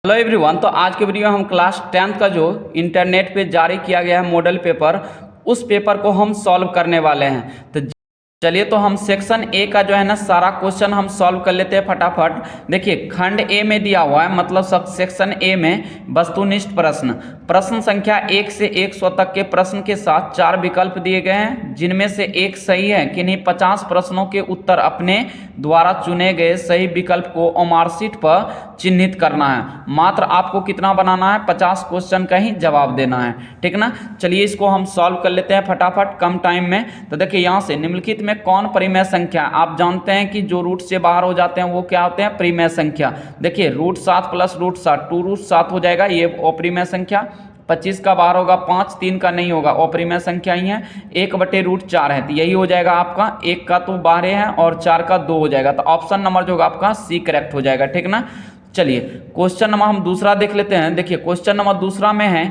Hello everyone. तो आज के वीडियो में हम क्लास 10th का जो इंटरनेट पे जारी किया गया है मॉडल पेपर, उस पेपर को हम सॉल्व करने वाले हैं। तो चलिए तो हम सेक्शन ए का जो है ना सारा क्वेश्चन हम सॉल्व कर लेते हैं फटाफट। देखिए खंड ए में दिया हुआ है, मतलब सब सेक्शन ए में वस्तुनिष्ठ प्रश्न, प्रश्न संख्या 1 से 100 तक के प्रश्न के साथ 4 विकल्प दिए गए हैं, जिनमें से एक सही है। किन्हीं 50 प्रश्नों के उत्तर अपने द्वारा चुने गए सही विकल्प को ओमार शीट पर चिन्हित करना है। मात्र आपको कितना बनाना है, 50 क्वेश्चन का ही जवाब देना है, ठीक ना। चलिए इसको हम सॉल्व कर लेते हैं फटाफट कम टाइम में। तो देखिए यहाँ से निम्नलिखित में कौन परिमेय संख्या, आप जानते हैं कि जो रूट से बाहर हो जाते हैं वो क्या होते हैं, परिमेय संख्या। देखिए √7 प्लस √7 2√7 हो जाएगा, ये अपरिमेय संख्या। 25 का बाहर होगा 5, 3 का नहीं होगा, अपरिमेय संख्या ही है। 1/√4 है, तो यही हो जाएगा आपका, 1 का तो बाहर है और 4 का 2 हो जाएगा। तो ऑप्शन नंबर जो होगा आपका सी करेक्ट हो जाएगा, ठीक ना। चलिए क्वेश्चन नंबर हम दूसरा देख लेते हैं। देखिए क्वेश्चन नंबर दूसरा में है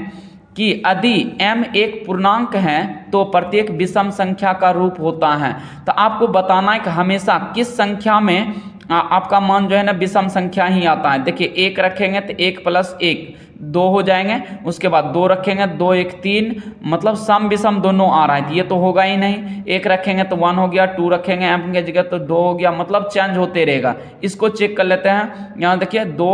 कि यदि m एक पूर्णांक है तो प्रत्येक विषम संख्या का रूप होता है। तो आपको बताना है कि हमेशा किस संख्या में आपका मान जो है ना विषम संख्या ही आता है। देखिए 1 रखेंगे तो 1 + 1 2 हो जाएंगे, उसके बाद 2 रखेंगे 2 1 3, मतलब सम विषम दोनों आ रहा है, तो ये तो होगा ही नहीं। 1 रखेंगे तो 1 हो गया, 2 रखेंगे m की जगह तो 2 हो गया, मतलब चेंज होते रहेगा। इसको चेक कर लेते हैं। यहाँ देखिए 2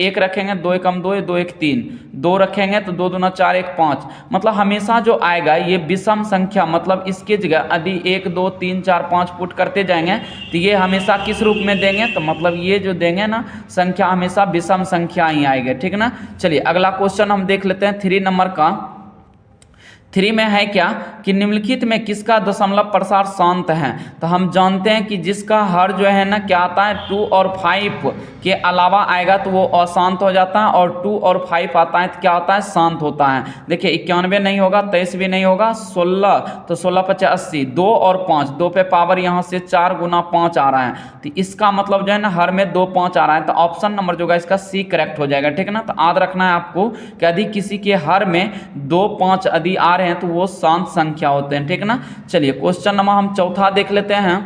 1 रखेंगे 2 1 2 2 1 3, 2 रखेंगे तो 2 2 4 1 5, मतलब हमेशा जो आएगा ये विषम संख्या, मतलब इसके जगह यदि 1 2 3 4 5 पुट करते जाएंगे तो ये हमेशा किस रूप में देंगे, तो मतलब ये जो देंगे ना संख्या हमेशा विषम संख्या ही आएगी, ठीक ना। चलिए अगला क्वेश्चन हम देख लेते हैं 3 नंबर का। 3 में है क्या कि निम्नलिखित में किसका दशमलव प्रसार शांत है। तो हम जानते हैं कि जिसका हर जो है ना क्या आता है 2 और 5 के अलावा आएगा तो वो अशांत हो जाता है, और 2 और 5 आता है तो क्या होता है, शांत होता है। देखिए 91 नहीं होगा, 23 भी नहीं होगा, 16 तो 16 × 5 = 80, 2 और 5, 2 पे पावर यहाँ से 4 × 5 आ रहा है, तो इसका मतलब जो है ना हर में 2 5 आ रहा है, तो ऑप्शन नंबर जो होगा इसका सी करेक्ट हो जाएगा, ठीक ना। तो याद रखना है आपको कि यदि किसी के हर में 2 5 यदि आ रहे हैं तो वो शांत संख्या होते हैं, ठीक ना। चलिए क्वेश्चन नंबर हम चौथा देख लेते हैं।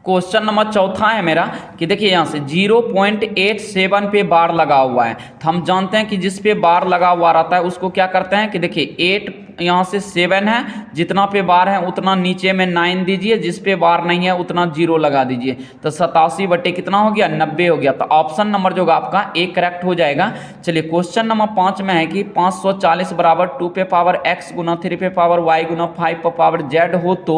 क्वेश्चन नंबर चौथा है मेरा कि देखिए यहाँ से 0.87 पे बार लगा हुआ है। तो हम जानते हैं कि जिस पे बार लगा हुआ रहता है उसको क्या करते हैं कि देखिए 8 यहाँ से 7 है, जितना पे बार है उतना नीचे में 9 दीजिए, जिस पे बार नहीं है उतना 0 लगा दीजिए, तो 87 बटे कितना हो गया, 90 हो गया। तो ऑप्शन नंबर जो होगा आपका ए करेक्ट हो जाएगा। चलिए क्वेश्चन नंबर 5 में है कि 540 बराबर 2 पे पावर x गुना 3 पे पावर y गुना 5 पे पावर z हो तो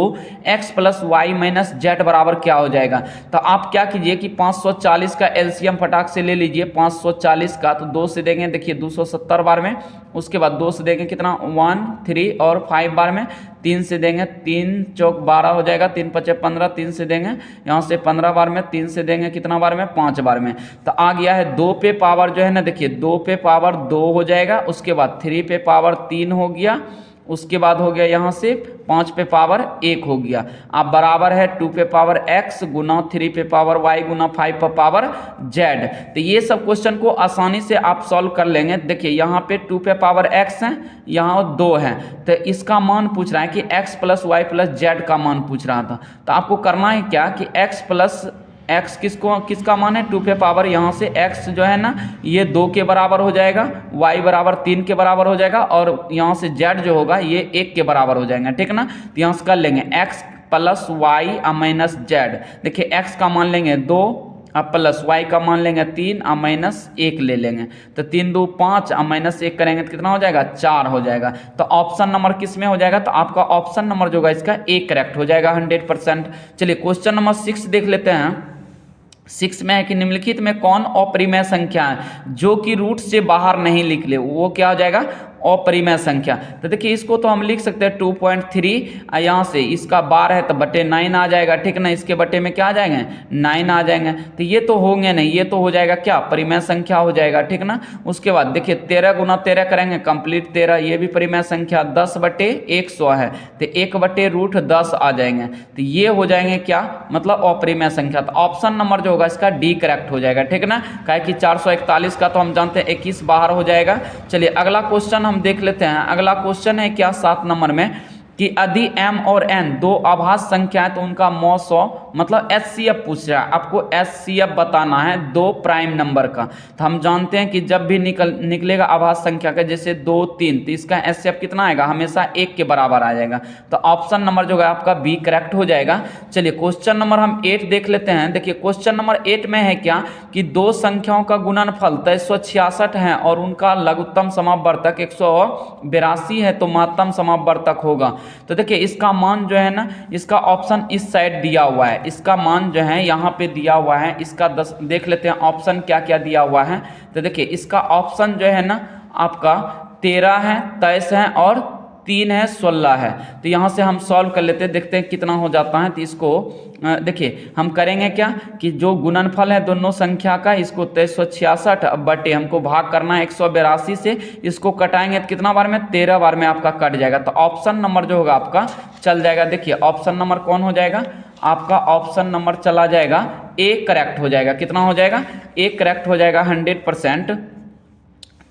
x + y - z बराबर क्या हो जाएगा। तो आप क्या कीजिए कि 540 का एलसीएम फटाक से ले लीजिए। 540 का तो 2 से देंगे, देखिए 270 बार में, उसके बाद 2 से देंगे कितना 1 3 और 5 बार में, 3 से देंगे 3 चौक 12 हो जाएगा, 3 5 15, 3 से देंगे यहाँ से 15 बार में, 3 से देंगे कितना बार में, 5 बार में। तो आ गया है 2 पे पावर जो है ना, देखिए 2 पे पावर 2 हो जाएगा, उसके बाद 3 पे पावर 3 हो गया, उसके बाद हो गया यहाँ से 5 पे पावर 1 हो गया। अब बराबर है 2 पे पावर x गुना 3 पे पावर y गुना 5 पे पावर z। तो ये सब क्वेश्चन को आसानी से आप सॉल्व कर लेंगे। देखिए यहाँ पे 2 पे पावर x है, यहाँ 2 है, तो इसका मान पूछ रहा है कि x + y + z का मान पूछ रहा था। तो आपको करना है क्या कि x + x किसका मान है, 2 पे पावर, यहाँ से x जो है ना ये 2 के बराबर हो जाएगा, y बराबर 3 के बराबर हो जाएगा, और यहाँ से z जो होगा ये 1 के बराबर हो जाएगा, ठीक ना। तो यहाँ से कर लेंगे x + y - z। देखिए x का मान लेंगे 2 प्लस y का मान लेंगे 3 -1 ले लेंगे, तो 3 2 5 -1 करेंगे तो कितना हो जाएगा, 4 हो जाएगा। तो ऑप्शन नंबर किस में हो जाएगा, तो आपका ऑप्शन नंबर जो होगा इसका ए करेक्ट हो जाएगा 100%। चलिए क्वेश्चन नंबर 6 देख लेते हैं। 6 में है कि निम्नलिखित में कौन अपरिमेय संख्या है जो कि रूट से बाहर नहीं निकले, वो क्या हो जाएगा, अपरिमेय संख्या। तो देखिए इसको तो हम लिख सकते हैं 2.3, यहाँ से इसका बार है तो बटे 9 आ जाएगा, ठीक ना। इसके बटे में क्या आ जाएंगे, 9 आ जाएंगे, तो ये तो होंगे नहीं, ये तो हो जाएगा क्या, परिमेय संख्या हो जाएगा, ठीक ना। उसके बाद देखिए 13 गुना 13 करेंगे कंप्लीट 13, ये भी परिमेय संख्या, 10 बटे 100 है तो 1/√10 आ जाएंगे, तो ये हो जाएंगे क्या, मतलब अपरिमेय संख्या। तो ऑप्शन नंबर जो होगा इसका डी करेक्ट हो जाएगा, ठीक ना। काहे कि 441 का तो हम जानते हैं 21 बाहर हो जाएगा। चलिए अगला क्वेश्चन हम देख लेते हैं। अगला क्वेश्चन है क्या 7 नंबर में कि यदि m और n दो अभाज्य संख्या है तो उनका मॉड 100 मतलब HCF पूछ रहा है, आपको HCF बताना है दो प्राइम नंबर का। तो हम जानते हैं कि जब भी निकलेगा अभाज्य संख्या का, जैसे 2 3, तो इसका HCF कितना आएगा, हमेशा 1 के बराबर आ जाएगा। तो ऑप्शन नंबर जो है आपका बी करेक्ट हो जाएगा। चलिए क्वेश्चन नंबर हम 8 देख लेते हैं। देखिए क्वेश्चन नंबर 8 में है क्या कि दो संख्याओं का गुणनफल 2366 है और उनका लघुत्तम समापवर्तक 182 है, तो महत्तम समापवर्तक होगा। तो देखिए इसका मान जो है ना, इसका ऑप्शन इस साइड दिया हुआ है, इसका मान जो है यहाँ पे दिया हुआ है। इसका 10 देख लेते हैं ऑप्शन क्या क्या दिया हुआ है। तो देखिए इसका ऑप्शन जो है ना आपका 13 है, 23 है और 3 है, 16 है। तो यहाँ से हम सॉल्व कर लेते हैं, देखते हैं कितना हो जाता है। तो इसको देखिए हम करेंगे क्या कि जो गुणनफल है दोनों संख्या का, इसको 2366 बटे हमको भाग करना है 182 से, इसको कटाएंगे तो कितना बार में, 13 बार में आपका कट जाएगा। तो ऑप्शन नंबर जो होगा आपका चल जाएगा। देखिए ऑप्शन नंबर कौन हो जाएगा आपका, ऑप्शन नंबर चला जाएगा ए करेक्ट हो जाएगा। कितना हो जाएगा, ए करेक्ट हो जाएगा 100%।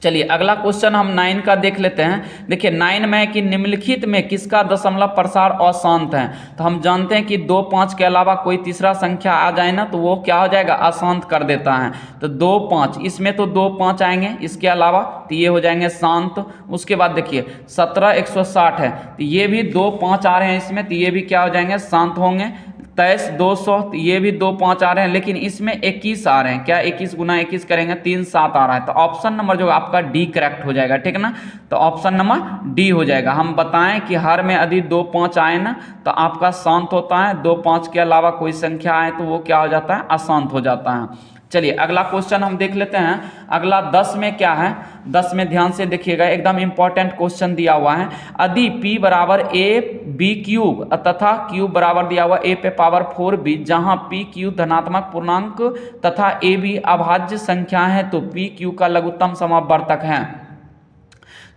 चलिए अगला क्वेश्चन हम 9 का देख लेते हैं। देखिए 9 में है कि निम्नलिखित में किसका दशमलव प्रसार अशांत है। तो हम जानते हैं कि 2 5 के अलावा कोई तीसरा संख्या आ जाए ना तो वो क्या हो जाएगा, अशांत कर देता है। तो 2 5, इसमें तो 2 5 आएंगे, इसके अलावा तो ये हो जाएंगे शांत। उसके बाद देखिए 17 160 है, तो ये भी 2 5 आ रहे हैं इसमें, तो ये भी क्या हो जाएंगे, शांत होंगे। 23 200, तो ये भी 2 5 आ रहे हैं, लेकिन इसमें 21 आ रहे हैं। क्या 21 गुना 21 करेंगे, 3 7 आ रहा है। तो ऑप्शन नंबर जो आपका डी करेक्ट हो जाएगा, ठीक ना। तो ऑप्शन नंबर डी हो जाएगा। हम बताएं कि हर में यदि 2 5 आए ना तो आपका शांत होता है, 2 5 के अलावा कोई संख्या आए तो वो क्या हो जाता है, अशांत हो जाता है। चलिए अगला क्वेश्चन हम देख लेते हैं। अगला 10 में क्या है, 10 में ध्यान से देखिएगा, एकदम इंपॉर्टेंट क्वेश्चन दिया हुआ है। यदि p बराबर a b क्यूब तथा q बराबर दिया हुआ a पे पावर 4b, जहां p q धनात्मक पूर्णांक तथा a b अभाज्य संख्या है, तो p q का लघुत्तम समापवर्तक है।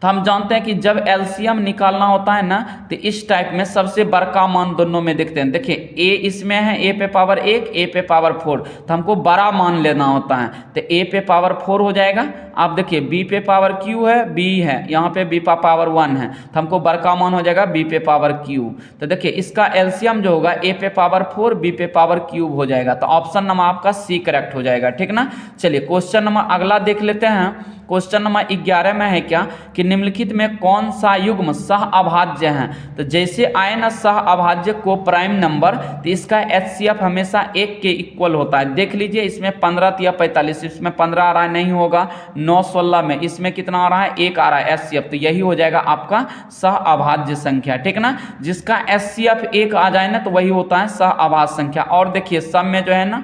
तो हम जानते हैं कि जब एलसीएम निकालना होता है ना तो इस टाइप में सबसे बड़का मान दोनों में देखते हैं। देखिए ए इसमें है a पे पावर 1 a पे पावर 4, तो हमको बड़ा मान लेना होता है। तो a पे पावर 4 हो जाएगा। आप देखिए b पे पावर q है, b है यहाँ पे, b पे पावर 1 है, तो हमको बड़का मान हो जाएगा b पे पावर q। तो देखिए इसका एलसीएम जो होगा a पे पावर 4 b पे पावर क्यूब हो जाएगा। तो ऑप्शन नंबर आपका सी करेक्ट हो जाएगा, ठीक ना। चलिए क्वेश्चन नंबर अगला देख लेते हैं। क्वेश्चन नंबर 11 में है क्या कि निम्नलिखित में कौन सा युग्म सह अभाज्य है। तो जैसे आए ना सह अभाज्य को प्राइम नंबर, तो इसका HCF हमेशा 1 के इक्वल होता है। देख लीजिए इसमें 15 या 45, इसमें 15 आ रहा है, नहीं होगा। 9 16 में इसमें कितना आ रहा है, 1 आ रहा है HCF, तो यही हो जाएगा आपका सह अभाज्य संख्या, ठीक ना। जिसका HCF 1 आ जाए ना तो वही होता है सह अभाज्य संख्या। और देखिए सब में जो है ना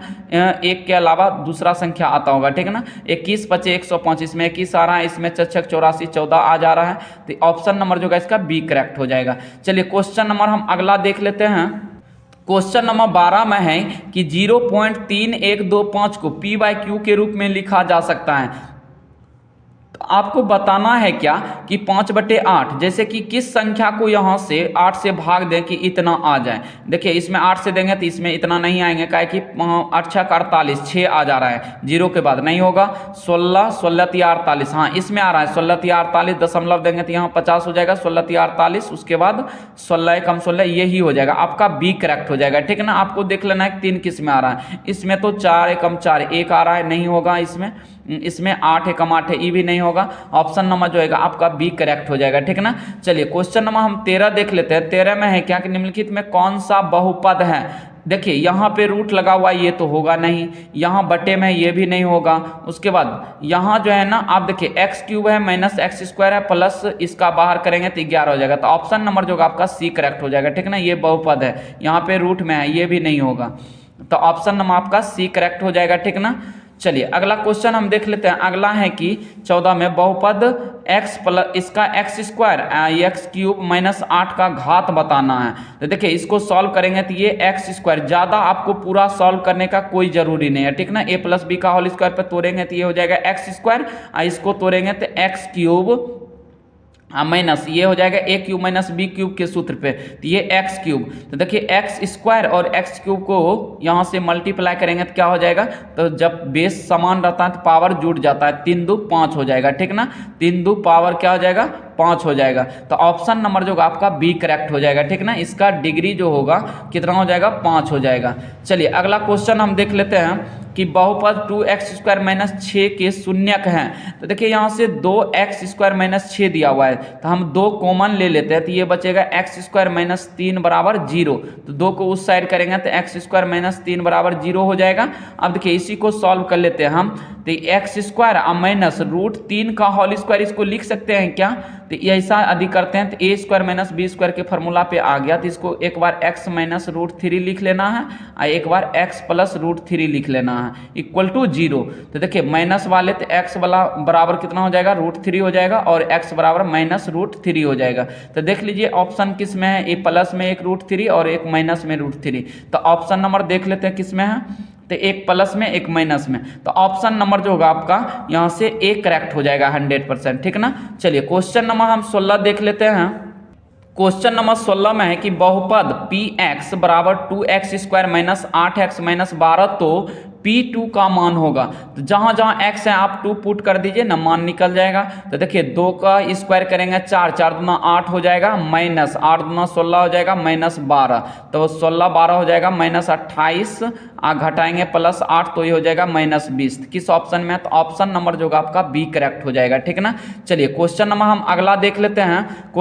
1 के अलावा दूसरा संख्या आता होगा, ठीक ना। 21 25 105, इसमें 21 आ रहा है, इसमें 6 6 84 14 आ जा रहा है। तो ऑप्शन नंबर जो है इसका बी करेक्ट हो जाएगा। चलिए क्वेश्चन नंबर हम अगला देख लेते हैं। क्वेश्चन नंबर 12 में है कि 0.3125 को p/q के रूप में लिखा जा सकता है। तो आपको बताना है क्या कि 5/8, जैसे कि किस संख्या को यहाँ से 8 से भाग दें कि इतना आ जाए। देखिए इसमें 8 से देंगे तो इसमें इतना नहीं आएंगे, काहे कि 8 6 48, 6 आ जा रहा है, 0 के बाद नहीं होगा। 16 16 3 48, हाँ इसमें आ रहा है 16 3 48, दशमलव देंगे तो यहाँ 50 हो जाएगा। 16 3 48, उसके बाद 16 1 16, यही हो जाएगा आपका बी करेक्ट हो जाएगा, ठीक ना। आपको देख लेना है 3 किस में आ रहा है। इसमें तो 4 1 4 1 आ रहा है, नहीं होगा। इसमें 8 1 8 है, ये भी नहीं होगा। ऑप्शन नंबर जो है आपका बी करेक्ट हो जाएगा, ठीक ना। चलिए क्वेश्चन नंबर हम 13 देख लेते हैं। 13 में है क्या कि निम्नलिखित में कौन सा बहुपद है। देखिए यहाँ पे रूट लगा हुआ है, ये तो होगा नहीं। यहाँ बटे में ये भी नहीं होगा। उसके बाद यहाँ जो है ना आप देखिए x³ है माइनस x² है प्लस इसका बाहर करेंगे तो 11 हो जाएगा। तो ऑप्शन नंबर जो आपका सी करेक्ट हो जाएगा, ठीक ना। ये बहुपद है, यहाँ पे रूट में है, ये भी नहीं होगा। तो ऑप्शन नंबर आपका सी करेक्ट हो जाएगा, ठीक ना। चलिए अगला क्वेश्चन हम देख लेते हैं। अगला है कि 14 में बहुपद x प्लस इसका x² x³ माइनस 8 का घात बताना है। तो देखिए इसको सॉल्व करेंगे तो ये x², ज़्यादा आपको पूरा सॉल्व करने का कोई ज़रूरी नहीं है, ठीक ना। a + b का होल स्क्वायर पर तोड़ेंगे तो ये हो जाएगा x², इसको तोड़ेंगे तो x³ माइनस ये हो जाएगा a³ माइनस b³ के सूत्र पे, तो ये x³। तो देखिए x² और x³ को यहाँ से मल्टीप्लाई करेंगे तो क्या हो जाएगा, तो जब बेस समान रहता है तो पावर जुड़ जाता है, 3 2 5 हो जाएगा, ठीक ना। 3 2 पावर क्या हो जाएगा 5 हो जाएगा। तो ऑप्शन नंबर जो होगा आपका बी करेक्ट हो जाएगा, ठीक ना। इसका डिग्री जो होगा कितना हो जाएगा, 5 हो जाएगा। चलिए अगला क्वेश्चन हम देख लेते हैं कि बहुपद 2x² - 6 के शून्यक हैं। तो देखिए यहाँ से 2x² - 6 दिया हुआ है, तो हम 2 कॉमन ले लेते हैं, तो ये बचेगा x² - 3 बराबर 0। तो 2 को उस साइड करेंगे तो x² - 3 बराबर 0 हो जाएगा। अब देखिए इसी को सॉल्व कर लेते हैं हम, तो x² माइनस √3 का होल स्क्वायर इसको लिख सकते हैं क्या। तो ऐसा यदि करते हैं तो a² - b² के फॉर्मूला पे आ गया, तो इसको एक बार x - √3 लिख लेना है और एक बार x + √3 लिख लेना है इक्वल टू 0। तो देखिए माइनस वाले तो x वाला बराबर कितना हो जाएगा, √3 हो जाएगा और x बराबर -√3 हो जाएगा। तो देख लीजिए ऑप्शन किस में है, ए प्लस में एक √3 और एक माइनस में √3। तो ऑप्शन नंबर देख लेते हैं किस में है, तो एक प्लस में एक माइनस में। तो ऑप्शन नंबर जो होगा आपका यहाँ से ए करेक्ट हो जाएगा 100%, ठीक ना। चलिए क्वेश्चन नंबर हम 16 देख लेते हैं। क्वेश्चन नंबर 16 में है कि बहुपद px बराबर 2x² - 8x - 12 तो P2 का मान होगा। तो जहाँ जहाँ x है आप 2 पुट कर दीजिए ना, मान निकल जाएगा। तो देखिए 2 का स्क्वायर करेंगे 4, 4 दूना 8 हो जाएगा, माइनस 8 दूना 16 हो जाएगा, -12। तो 16 12 हो जाएगा -28, घटाएंगे +8 तो ये हो जाएगा -20। किस ऑप्शन में है, तो ऑप्शन नंबर जो होगा आपका बी करेक्ट हो जाएगा, ठीक ना। चलिए क्वेश्चन नंबर हम अगला देख लेते हैं।